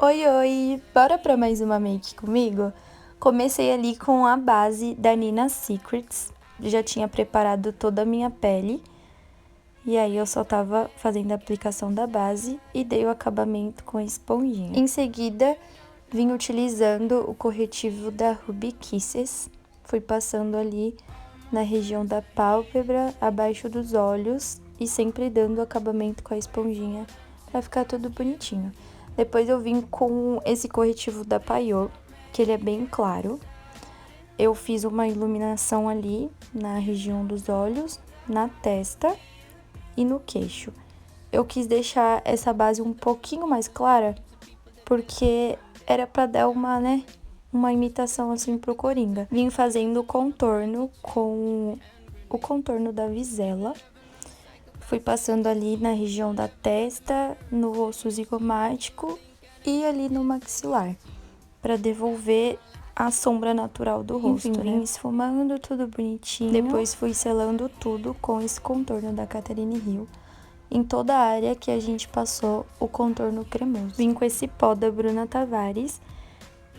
Oi, oi! Bora pra mais uma make comigo? Comecei ali com a base da Nina Secrets. Já tinha preparado toda a minha pele. E aí eu só tava fazendo a aplicação da base e dei o acabamento com a esponjinha. Em seguida, vim utilizando o corretivo da Ruby Kisses. Fui passando ali na região da pálpebra, abaixo dos olhos e sempre dando o acabamento com a esponjinha pra ficar tudo bonitinho. Depois eu vim com esse corretivo da Payot, que ele é bem claro. Eu fiz uma iluminação ali na região dos olhos, na testa e no queixo. Eu quis deixar essa base um pouquinho mais clara, porque era pra dar uma imitação assim pro Coringa. Vim fazendo o contorno com o contorno da visela. Fui passando ali na região da testa, no osso zigomático e ali no maxilar, para devolver a sombra natural do rosto. Enfim, vim esfumando tudo bonitinho. Depois fui selando tudo com esse contorno da Catherine Hill. Em toda a área que a gente passou o contorno cremoso. Vim com esse pó da Bruna Tavares.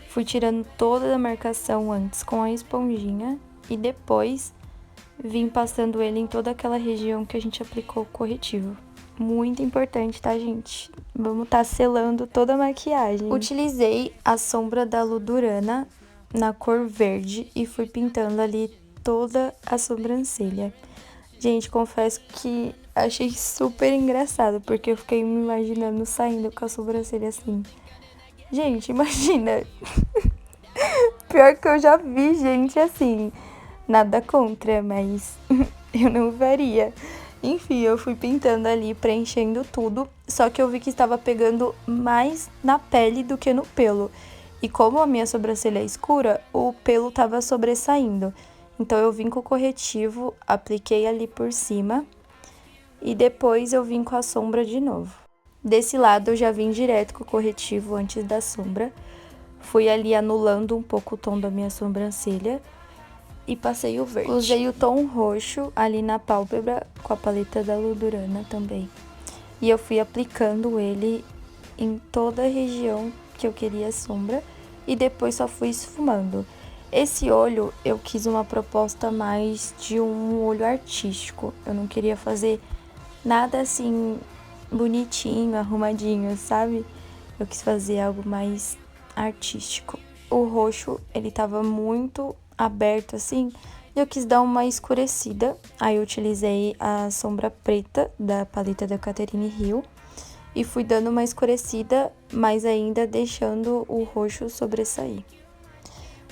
Fui tirando toda a marcação antes com a esponjinha e depois vim passando ele em toda aquela região que a gente aplicou o corretivo. Muito importante, tá, gente? Vamos tá selando toda a maquiagem. Utilizei a sombra da Ludurana na cor verde e fui pintando ali toda a sobrancelha. Gente, confesso que achei super engraçado, porque eu fiquei me imaginando saindo com a sobrancelha assim. Gente, imagina. Pior que eu já vi gente assim. Nada contra, mas eu não faria. Enfim, eu fui pintando ali, preenchendo tudo, só que eu vi que estava pegando mais na pele do que no pelo. E como a minha sobrancelha é escura, o pelo estava sobressaindo. Então eu vim com o corretivo, apliquei ali por cima e depois eu vim com a sombra de novo. Desse lado eu já vim direto com o corretivo antes da sombra. Fui ali anulando um pouco o tom da minha sobrancelha e passei o verde. Usei o tom roxo ali na pálpebra com a paleta da Ludurana também. E eu fui aplicando ele em toda a região que eu queria sombra e depois só fui esfumando. Esse olho eu quis uma proposta mais de um olho artístico. Eu não queria fazer nada assim bonitinho, arrumadinho, sabe? Eu quis fazer algo mais artístico. O roxo, ele tava muito aberto assim, e eu quis dar uma escurecida. Aí eu utilizei a sombra preta da paleta da Catherine Hill e fui dando uma escurecida, mas ainda deixando o roxo sobressair.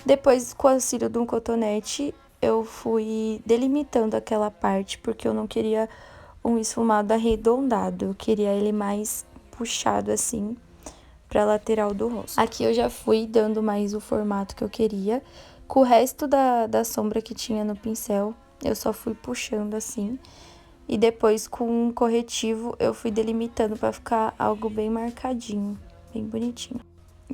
Depois, com o auxílio de um cotonete, eu fui delimitando aquela parte, porque eu não queria um esfumado arredondado, eu queria ele mais puxado assim para a lateral do rosto. Aqui eu já fui dando mais o formato que eu queria. Com o resto da sombra que tinha no pincel, eu só fui puxando assim. E depois com um corretivo eu fui delimitando para ficar algo bem marcadinho, bem bonitinho.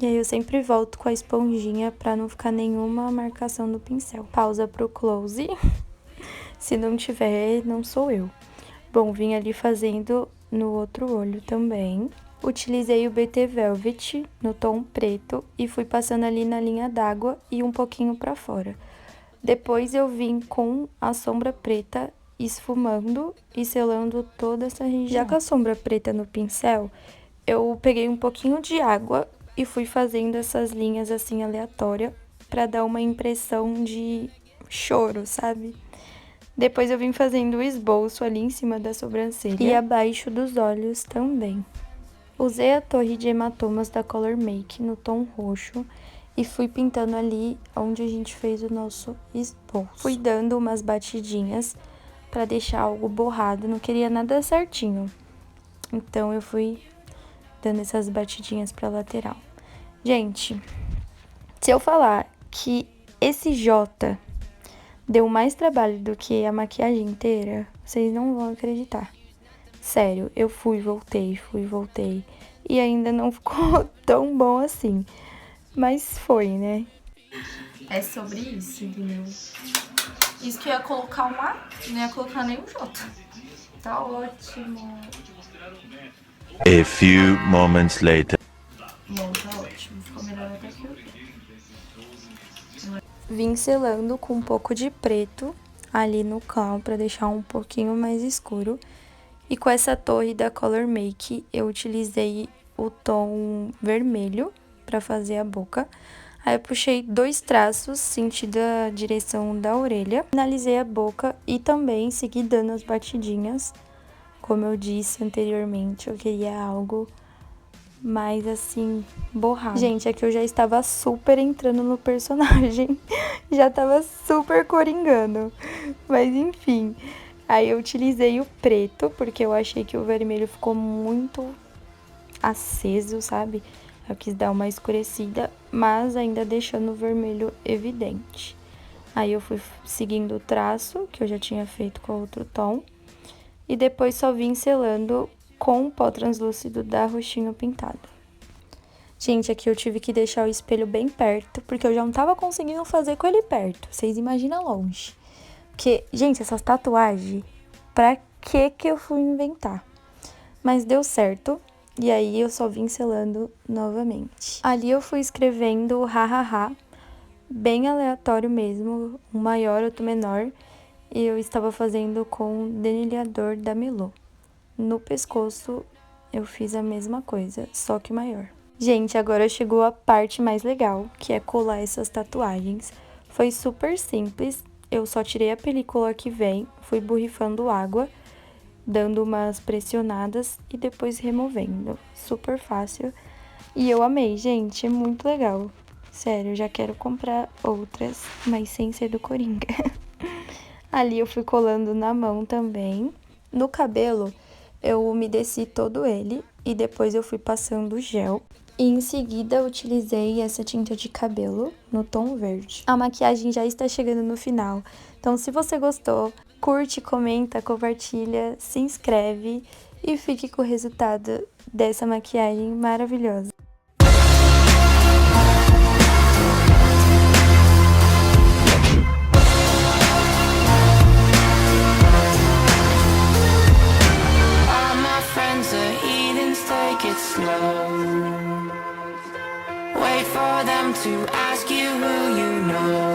E aí eu sempre volto com a esponjinha para não ficar nenhuma marcação no pincel. Pausa pro close. Se não tiver, não sou eu. Bom, vim ali fazendo no outro olho também. Utilizei o BT Velvet no tom preto e fui passando ali na linha d'água e um pouquinho pra fora. Depois eu vim com a sombra preta esfumando e selando toda essa região. Já com a sombra preta no pincel, eu peguei um pouquinho de água e fui fazendo essas linhas assim aleatórias pra dar uma impressão de choro, sabe? Depois eu vim fazendo o esboço ali em cima da sobrancelha e abaixo dos olhos também. Usei a torre de hematomas da Color Make no tom roxo e fui pintando ali onde a gente fez o nosso esboço. Fui dando umas batidinhas para deixar algo borrado, não queria nada certinho. Então eu fui dando essas batidinhas para lateral. Gente, se eu falar que esse J deu mais trabalho do que a maquiagem inteira, vocês não vão acreditar. Sério, eu fui, voltei. E ainda não ficou tão bom assim. Mas foi, né? É sobre isso, entendeu? Isso que eu ia colocar um A, não ia colocar nem um J. Tá ótimo. A few moments later. E aí tá ótimo, ficou melhor até que eu vi. Vim selando com um pouco de preto ali no clown pra deixar um pouquinho mais escuro. E com essa torre da Color Make eu utilizei o tom vermelho pra fazer a boca. Aí eu puxei 2 traços sentido a direção da orelha, finalizei a boca e também segui dando as batidinhas. Como eu disse anteriormente, eu queria algo mais assim, borrado. Gente, aqui eu já estava super entrando no personagem, já tava super coringando, mas enfim. Aí eu utilizei o preto, porque eu achei que o vermelho ficou muito aceso, sabe? Eu quis dar uma escurecida, mas ainda deixando o vermelho evidente. Aí eu fui seguindo o traço, que eu já tinha feito com outro tom. E depois só vim selando com o pó translúcido da Roxinho Pintado. Gente, aqui eu tive que deixar o espelho bem perto, porque eu já não tava conseguindo fazer com ele perto. Vocês imaginam longe. Porque, gente, essas tatuagens, pra que eu fui inventar? Mas deu certo. E aí eu só vim selando novamente. Ali eu fui escrevendo hahaha, bem aleatório mesmo, um maior, outro menor. E eu estava fazendo com o delineador da Melô. No pescoço eu fiz a mesma coisa, só que maior. Gente, agora chegou a parte mais legal, que é colar essas tatuagens. Foi super simples, eu só tirei a película que vem, fui borrifando água, dando umas pressionadas e depois removendo. Super fácil. E eu amei, gente, é muito legal. Sério, eu já quero comprar outras, mas sem ser do Coringa. Ali eu fui colando na mão também. No cabelo, eu umedeci todo ele e depois eu fui passando gel. E em seguida eu utilizei essa tinta de cabelo no tom verde. A maquiagem já está chegando no final, então se você gostou, curte, comenta, compartilha, se inscreve e fique com o resultado dessa maquiagem maravilhosa. All my friends are heathens, take it slow. Wait for them to ask you who you know.